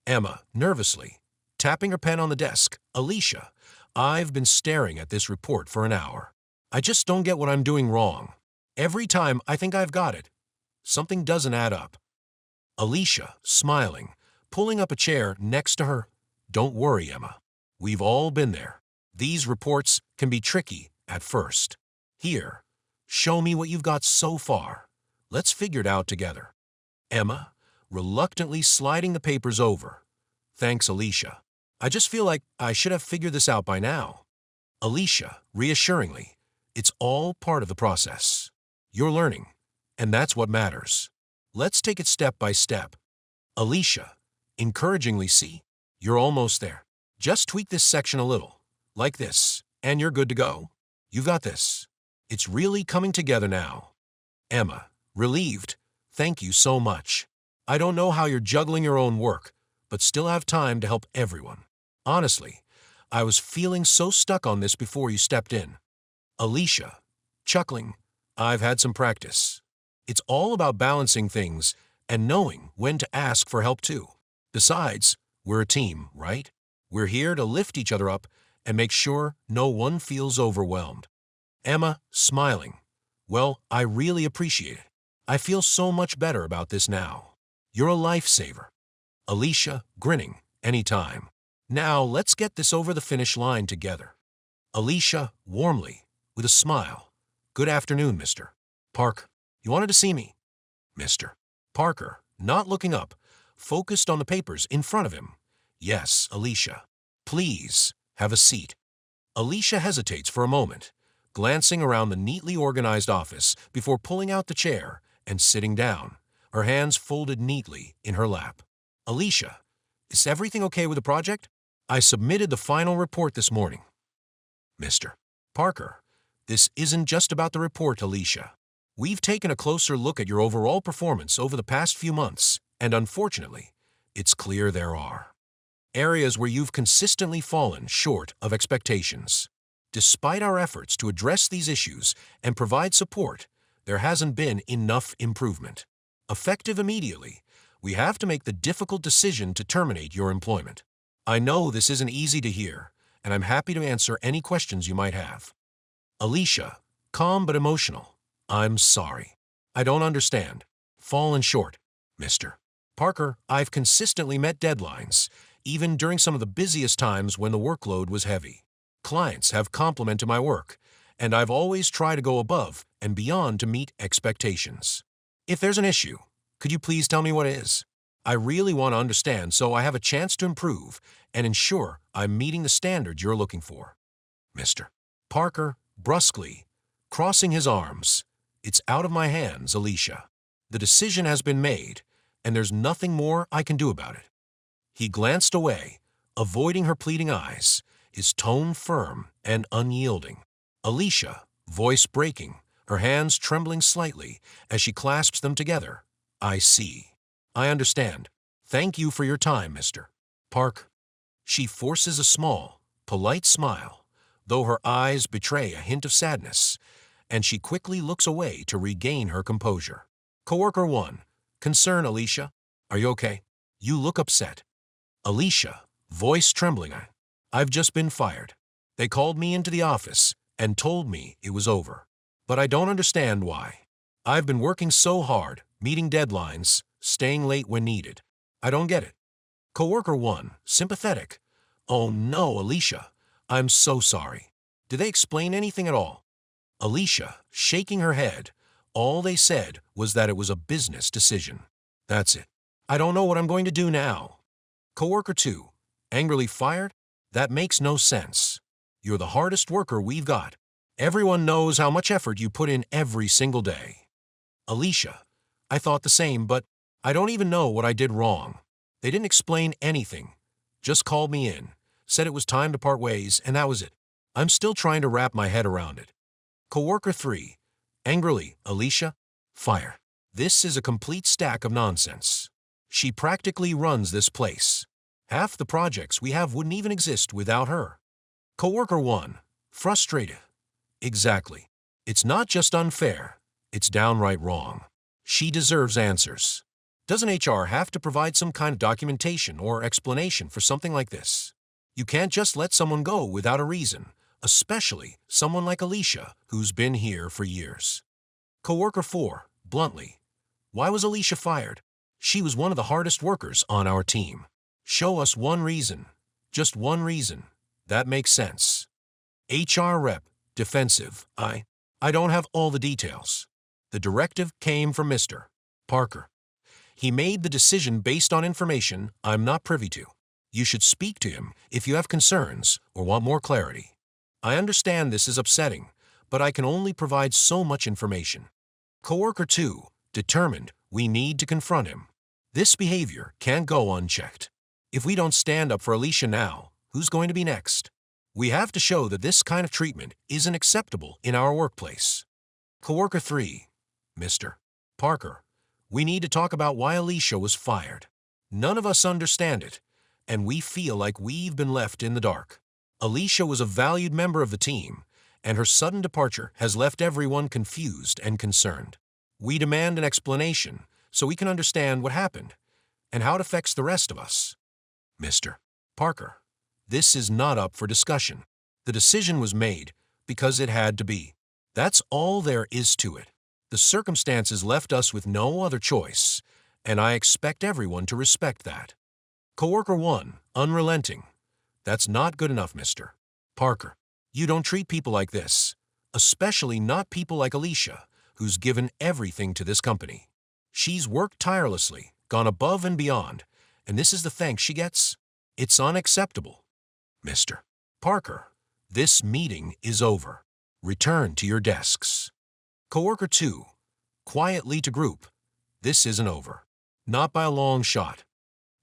Emma, nervously, tapping her pen on the desk. Alicia, I've been staring at this report for an hour. I just don't get what I'm doing wrong. Every time I think I've got it, something doesn't add up. Alicia, smiling, pulling up a chair next to her. Don't worry, Emma. We've all been there. These reports can be tricky at first. Here, show me what you've got so far. Let's figure it out together. Emma, reluctantly sliding the papers over. Thanks, Alicia. I just feel like I should have figured this out by now. Alicia, reassuringly, it's all part of the process. You're learning, and that's what matters. Let's take it step by step. Alicia, encouragingly, see, you're almost there. Just tweak this section a little, like this, and you're good to go. You've got this. It's really coming together now. Emma, relieved, thank you so much. I don't know how you're juggling your own work, but still have time to help everyone. Honestly, I was feeling so stuck on this before you stepped in. Alicia, chuckling, I've had some practice. It's all about balancing things and knowing when to ask for help too. Besides, we're a team, right? We're here to lift each other up and make sure no one feels overwhelmed. Emma, smiling, well, I really appreciate it. I feel so much better about this now. You're a lifesaver. Alicia, grinning, anytime. Now let's get this over the finish line together. Alicia, warmly, with a smile. Good afternoon, Mr. Parker. You wanted to see me? Mr. Parker, not looking up, focused on the papers in front of him. Yes, Alicia. Please, have a seat. Alicia hesitates for a moment, glancing around the neatly organized office before pulling out the chair and sitting down, her hands folded neatly in her lap. Alicia, is everything okay with the project? I submitted the final report this morning. Mr. Parker, this isn't just about the report, Alicia. We've taken a closer look at your overall performance over the past few months, and unfortunately, it's clear there are areas where you've consistently fallen short of expectations. Despite our efforts to address these issues and provide support, there hasn't been enough improvement. Effective immediately, we have to make the difficult decision to terminate your employment. I know this isn't easy to hear, and I'm happy to answer any questions you might have. Alicia, calm but emotional. I'm sorry. I don't understand. Fallen short. Mr. Parker, I've consistently met deadlines, even during some of the busiest times when the workload was heavy. Clients have complimented my work, and I've always tried to go above and beyond to meet expectations. If there's an issue, could you please tell me what it is? I really want to understand so I have a chance to improve and ensure I'm meeting the standards you're looking for. Mr. Parker, brusquely, crossing his arms. It's out of my hands, Alicia. The decision has been made, and there's nothing more I can do about it. He glanced away, avoiding her pleading eyes, his tone firm and unyielding. Alicia, voice breaking, her hands trembling slightly as she clasps them together. I see. I understand. Thank you for your time, Mr. Park. She forces a small, polite smile, though her eyes betray a hint of sadness, and she quickly looks away to regain her composure. Coworker 1, concern, Alicia. Are you okay? You look upset. Alicia, voice trembling. I've just been fired. They called me into the office and told me it was over. But I don't understand why. I've been working so hard, meeting deadlines, staying late when needed. I don't get it. Coworker 1, sympathetic. Oh no, Alicia. I'm so sorry. Did they explain anything at all? Alicia, shaking her head. All they said was that it was a business decision. That's it. I don't know what I'm going to do now. Coworker 2, angrily fired? That makes no sense. You're the hardest worker we've got. Everyone knows how much effort you put in every single day. Alicia, I thought the same, but I don't even know what I did wrong. They didn't explain anything. Just called me in, said it was time to part ways, and that was it. I'm still trying to wrap my head around it. Coworker 3, angrily, Alicia, fire. This is a complete stack of nonsense. She practically runs this place. Half the projects we have wouldn't even exist without her. Coworker 1, frustrated. Exactly. It's not just unfair, it's downright wrong. She deserves answers. Doesn't HR have to provide some kind of documentation or explanation for something like this? You can't just let someone go without a reason, especially someone like Alicia, who's been here for years. Coworker 4, bluntly. Why was Alicia fired? She was one of the hardest workers on our team. Show us one reason. Just one reason. That makes sense. HR rep, defensive. I don't have all the details. The directive came from Mr. Parker. He made the decision based on information I'm not privy to. You should speak to him if you have concerns or want more clarity. I understand this is upsetting, but I can only provide so much information. Coworker 2, determined we need to confront him. This behavior can't go unchecked. If we don't stand up for Alicia now, who's going to be next? We have to show that this kind of treatment isn't acceptable in our workplace. Coworker 3, Mr. Parker, we need to talk about why Alicia was fired. None of us understand it, and we feel like we've been left in the dark. Alicia was a valued member of the team, and her sudden departure has left everyone confused and concerned. We demand an explanation so we can understand what happened and how it affects the rest of us. Mr. Parker, this is not up for discussion. The decision was made because it had to be. That's all there is to it. The circumstances left us with no other choice, and I expect everyone to respect that. Coworker 1, unrelenting. That's not good enough, Mr. Parker. You don't treat people like this, especially not people like Alicia, who's given everything to this company. She's worked tirelessly, gone above and beyond, and this is the thanks she gets? It's unacceptable. Mr. Parker, this meeting is over. Return to your desks. Coworker 2, quietly to group. This isn't over. Not by a long shot.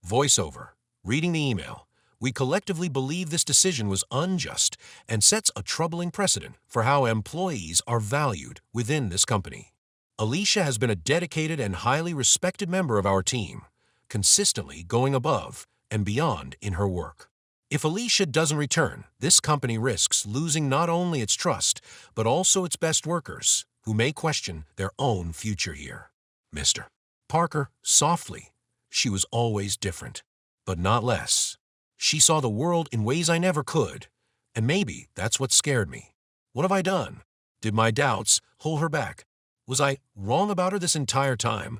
Voiceover, reading the email. We collectively believe this decision was unjust and sets a troubling precedent for how employees are valued within this company. Alicia has been a dedicated and highly respected member of our team, consistently going above and beyond in her work. If Alicia doesn't return, this company risks losing not only its trust, but also its best workers, who may question their own future here. Mr. Parker, softly. She was always different, but not less. She saw the world in ways I never could, and maybe that's what scared me. What have I done? Did my doubts hold her back? Was I wrong about her this entire time?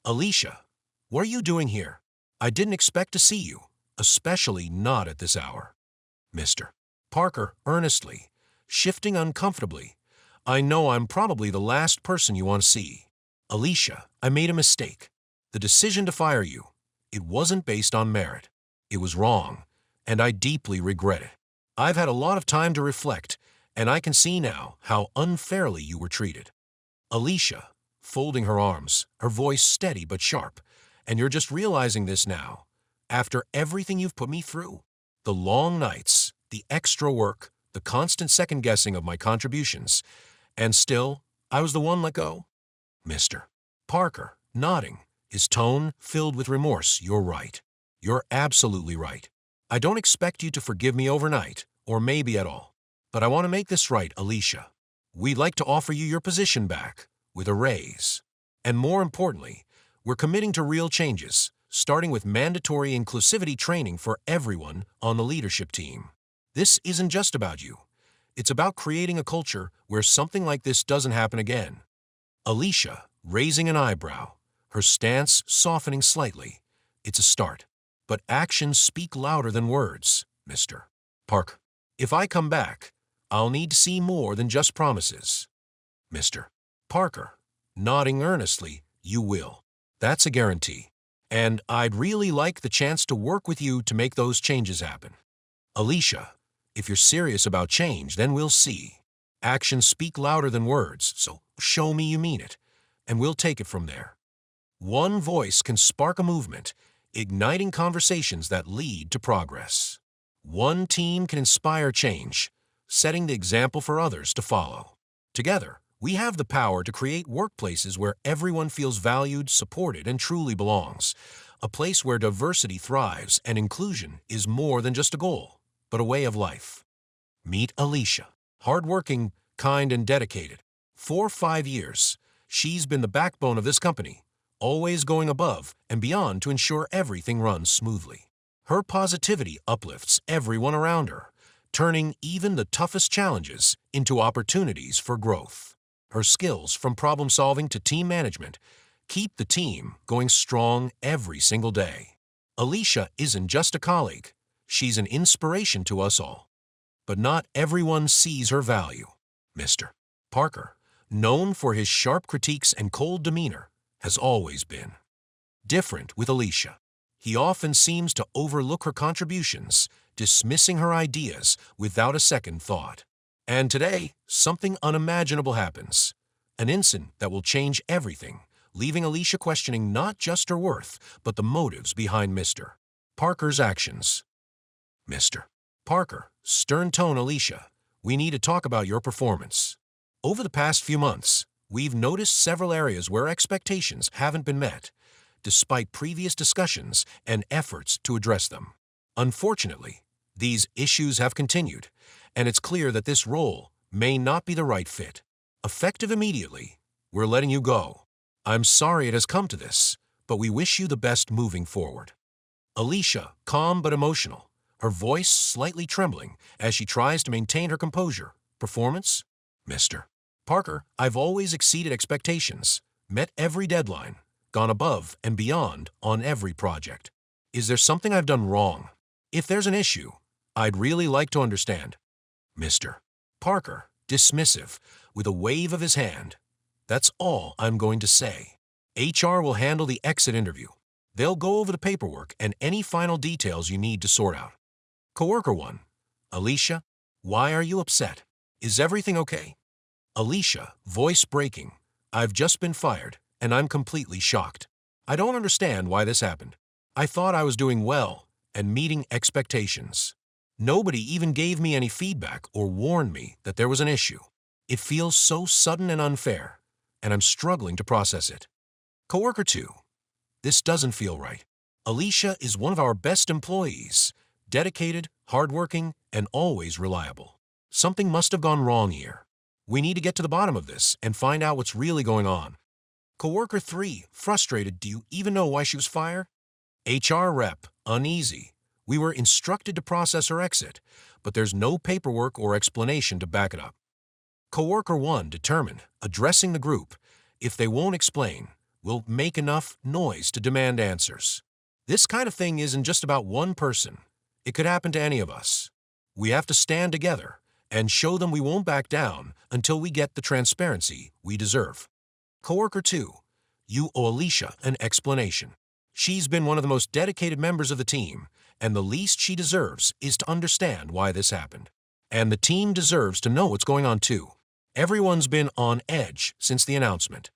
Alicia, what are you doing here? I didn't expect to see you, especially not at this hour. Mr. Parker, earnestly, shifting uncomfortably. I know I'm probably the last person you want to see. Alicia, I made a mistake. The decision to fire you, it wasn't based on merit. It was wrong, and I deeply regret it. I've had a lot of time to reflect, and I can see now how unfairly you were treated. Alicia, folding her arms, her voice steady but sharp, and you're just realizing this now, after everything you've put me through. The long nights, the extra work, the constant second-guessing of my contributions, and still, I was the one let go. Mr. Parker, nodding, his tone filled with remorse. You're right. You're absolutely right. I don't expect you to forgive me overnight, or maybe at all. But I want to make this right, Alicia. We'd like to offer you your position back, with a raise. And more importantly, we're committing to real changes, starting with mandatory inclusivity training for everyone on the leadership team. This isn't just about you. It's about creating a culture where something like this doesn't happen again. Alicia, raising an eyebrow, her stance softening slightly. It's a start. But actions speak louder than words, Mr. Parker. If I come back, I'll need to see more than just promises. Mr. Parker, nodding earnestly, you will. That's a guarantee. And I'd really like the chance to work with you to make those changes happen. Alicia, if you're serious about change, then we'll see. Actions speak louder than words, so show me you mean it, and we'll take it from there. One voice can spark a movement, igniting conversations that lead to progress. One team can inspire change, setting the example for others to follow. Together, we have the power to create workplaces where everyone feels valued, supported, and truly belongs. A place where diversity thrives and inclusion is more than just a goal, but a way of life. Meet Alicia. Hardworking, kind, and dedicated. For 5 years, she's been the backbone of this company, always going above and beyond to ensure everything runs smoothly. Her positivity uplifts everyone around her, turning even the toughest challenges into opportunities for growth. Her skills, from problem solving to team management, keep the team going strong every single day. Alicia isn't just a colleague, she's an inspiration to us all. But not everyone sees her value. Mr. Parker, known for his sharp critiques and cold demeanor, has always been different with Alicia. He often seems to overlook her contributions, dismissing her ideas without a second thought. And today, something unimaginable happens. An incident that will change everything, leaving Alicia questioning not just her worth, but the motives behind Mr. Parker's actions. Mr. Parker, stern tone Alicia, we need to talk about your performance. Over the past few months, we've noticed several areas where expectations haven't been met, despite previous discussions and efforts to address them. Unfortunately, these issues have continued, and it's clear that this role may not be the right fit. Effective immediately, we're letting you go. I'm sorry it has come to this, but we wish you the best moving forward. Alicia, calm but emotional, her voice slightly trembling as she tries to maintain her composure. Performance? Mr. Parker, I've always exceeded expectations, met every deadline, gone above and beyond on every project. Is there something I've done wrong? If there's an issue, I'd really like to understand. Mr. Parker, dismissive, with a wave of his hand. That's all I'm going to say. HR will handle the exit interview. They'll go over the paperwork and any final details you need to sort out. Coworker 1. Alicia, why are you upset? Is everything okay? Alicia, voice breaking. I've just been fired, and I'm completely shocked. I don't understand why this happened. I thought I was doing well and meeting expectations. Nobody even gave me any feedback or warned me that there was an issue. It feels so sudden and unfair, and I'm struggling to process it. Coworker 2. This doesn't feel right. Alicia is one of our best employees, dedicated, hardworking, and always reliable. Something must have gone wrong here. We need to get to the bottom of this and find out what's really going on. Coworker 3, frustrated, do you even know why she was fired? HR rep, uneasy. We were instructed to process her exit, but there's no paperwork or explanation to back it up. Coworker 1, determined, addressing the group. If they won't explain, we'll make enough noise to demand answers. This kind of thing isn't just about one person. It could happen to any of us. We have to stand together and show them we won't back down until we get the transparency we deserve. Coworker 2, you owe Alicia an explanation. She's been one of the most dedicated members of the team, and the least she deserves is to understand why this happened. And the team deserves to know what's going on too. Everyone's been on edge since the announcement.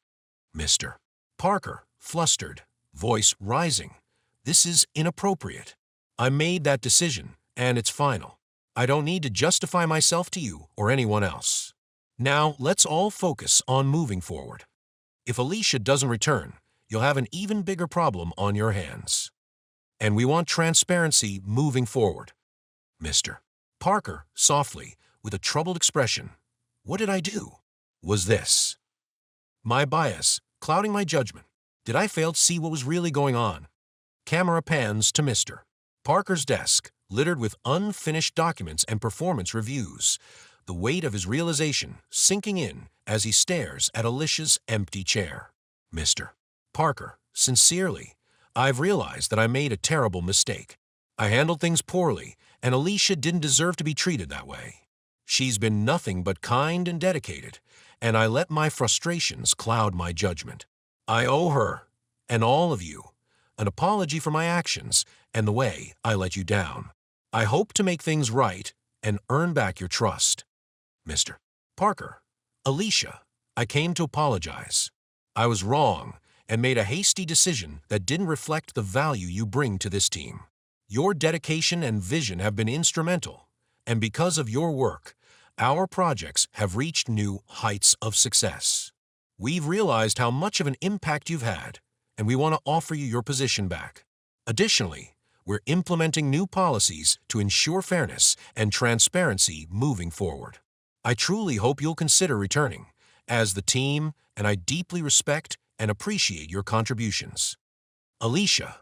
Mr. Parker, flustered, voice rising. This is inappropriate. I made that decision, and it's final. I don't need to justify myself to you or anyone else. Now, let's all focus on moving forward. If Alicia doesn't return, you'll have an even bigger problem on your hands. And we want transparency moving forward. Mr. Parker, softly, with a troubled expression. What did I do? Was this my bias, clouding my judgment? Did I fail to see what was really going on? Camera pans to Mr. Parker's desk, littered with unfinished documents and performance reviews, the weight of his realization sinking in as he stares at Alicia's empty chair. Mr. Parker, sincerely, I've realized that I made a terrible mistake. I handled things poorly, and Alicia didn't deserve to be treated that way. She's been nothing but kind and dedicated, and I let my frustrations cloud my judgment. I owe her, and all of you, an apology for my actions and the way I let you down. I hope to make things right and earn back your trust. Mr. Parker, Alicia, I came to apologize. I was wrong and made a hasty decision that didn't reflect the value you bring to this team. Your dedication and vision have been instrumental, and because of your work, our projects have reached new heights of success. We've realized how much of an impact you've had, and we want to offer you your position back. Additionally, we're implementing new policies to ensure fairness and transparency moving forward. I truly hope you'll consider returning, as the team and I deeply respect and appreciate your contributions. Alicia,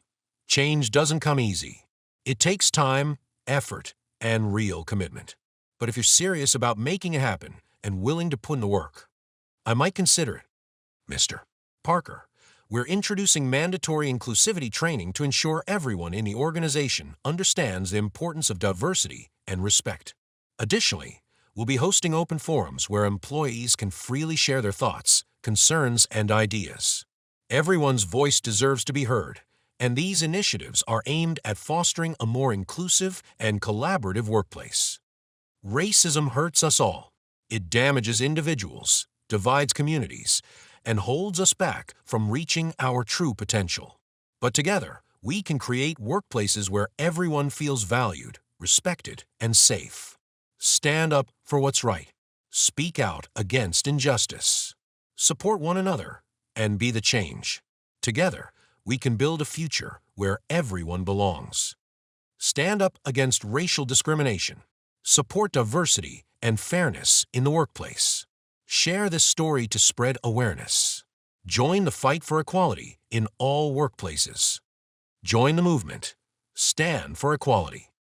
change doesn't come easy. It takes time, effort, and real commitment. But if you're serious about making it happen and willing to put in the work, I might consider it. Mr. Parker, we're introducing mandatory inclusivity training to ensure everyone in the organization understands the importance of diversity and respect. Additionally, we'll be hosting open forums where employees can freely share their thoughts, concerns, and ideas. Everyone's voice deserves to be heard, and these initiatives are aimed at fostering a more inclusive and collaborative workplace. Racism hurts us all. It damages individuals, divides communities, and holds us back from reaching our true potential. But together, we can create workplaces where everyone feels valued, respected, and safe. Stand up for what's right. Speak out against injustice. Support one another and be the change. Together, we can build a future where everyone belongs. Stand up against racial discrimination. Support diversity and fairness in the workplace. Share this story to spread awareness. Join the fight for equality in all workplaces. Join the movement. Stand for equality.